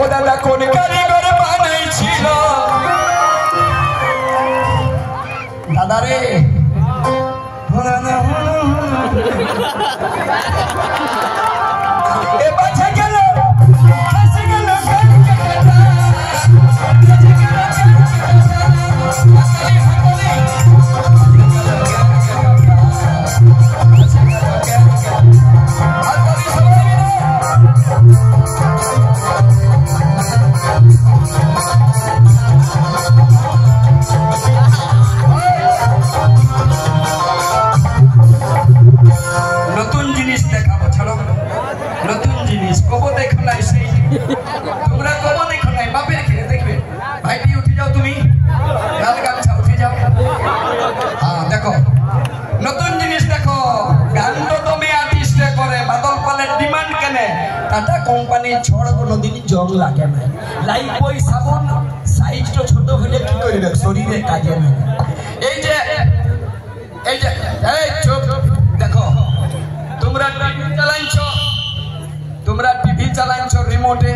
ও দাদা কোন কারিগর বানাইছিল দাদা রে এ বাঁচে গেল ফাঁসে গেল নতুন জিনিস দেখাবো ছাড়ো নতুন জিনিস কবো দেখো নাই সেই তোমরা কবো দেখো নাই বাপের খেলে দেখবে ভাইটি উঠে যাও তুমি লাল গামছা উঠে যাও হ্যাঁ দেখো নতুন জিনিস দেখো গান তো তুমি আর্টিস্টে করে বাদল পালের ডিমান্ড কেনে টাটা কোম্পানির ছড় কোনোদিনই জং লাগে না লাইফবয় সাবুন সাইজটা ছোট হলে কি করবে শরীরে কাজে না এই যে এই চুপ দেখো তোমরা টিভি চালাইছো রিমোটে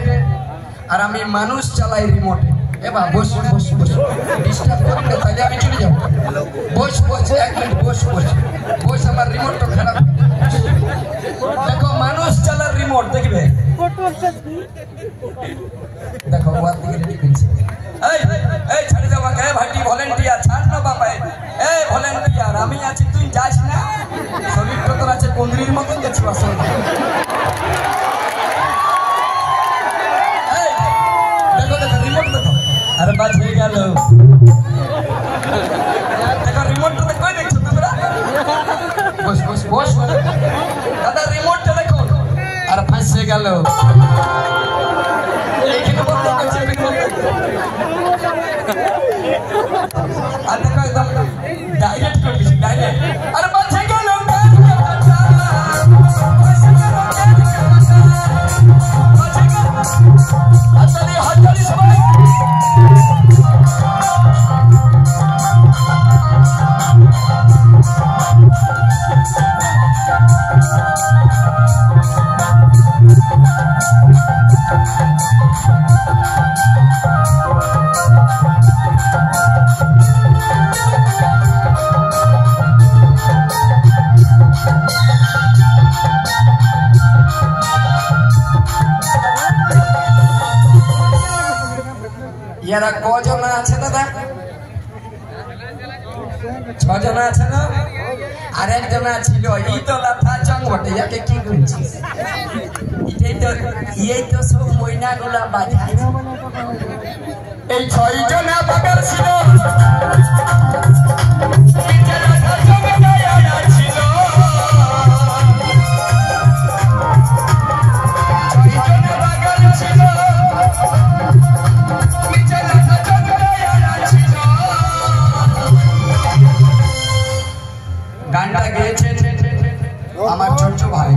আর আমি মানুষ চালাই রিমোটে এবার বস বস বস ডিস্টার্ব করি না তাহলে আমি চলে যাব বস বস এক মিনিট বস বস বস আমার রিমোটটা খারাপ দেখো মানুষ চালার রিমোট দেখবে দেখো ওয়ার দিকে রেডি করছে এই এই ছাড়ি দাও কে ভাইটি ভলেন্টিয়ার ছাড় না বাবা এই ভলেন্টিয়ার আমি আছি তুই যাস না শরীরটা তোর আছে কুন্দ্রির মতন দেখছিস আসলে এই দেখো দেখো রিমোট দেখো আরে বাজ হয়ে গেল দেখো রিমোটটা দেখো কই দেখছো তোমরা বস বস বস দাদা রিমোটটা দেখো আর ফাঁসে গেল এইখানে বলতে হচ্ছে রিমোট আর দেখো একদম ডাইরেক্ট করে দিছি ডাইরেক্ট আরে বাজে গেল হাততালি হাততালি সবাই ইয়ারা কজন আছে দাদা 6 জন আছে না আর একজন ছিল এই তো লাথা চং বটে ইয়াকে কি বলছিস এই তো সব ময়না গুলা বাজায় এই 6 জন বাগার ছিল গানটা গেয়েছেন আমার ছোট ভাই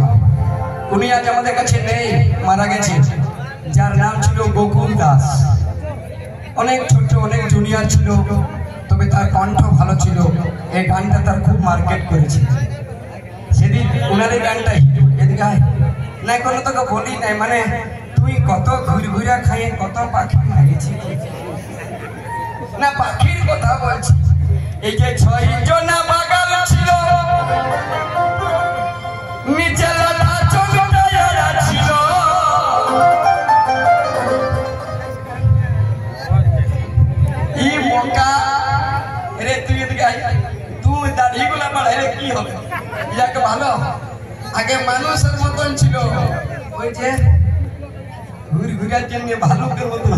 উনি আজ আমাদের কাছে নেই মারা গেছে যার নাম ছিল গোকুল দাস অনেক ছোট অনেক জুনিয়র ছিল তবে তার কণ্ঠ ভালো ছিল এই গানটা তার খুব মার্কেট করেছে সেদিন ওনার এই গানটাই এদিকে না কোনো তোকে বলি নাই মানে তুই কত ঘুরঘুরা খাইয়ে কত পাখি মারিছি না পাখির কথা বলছি এই যে 6 জন বাগাল ছিল নিচে লালা চোখটা ছিল এই মকা রে তুই এদিকে তুই দাড়িগুলা বাড়াইলে কি হবে ইয়াকে ভালো আগে মানুষের মতন ছিল ওই যে ঘুরঘুরার জন্য ভালুকের মতন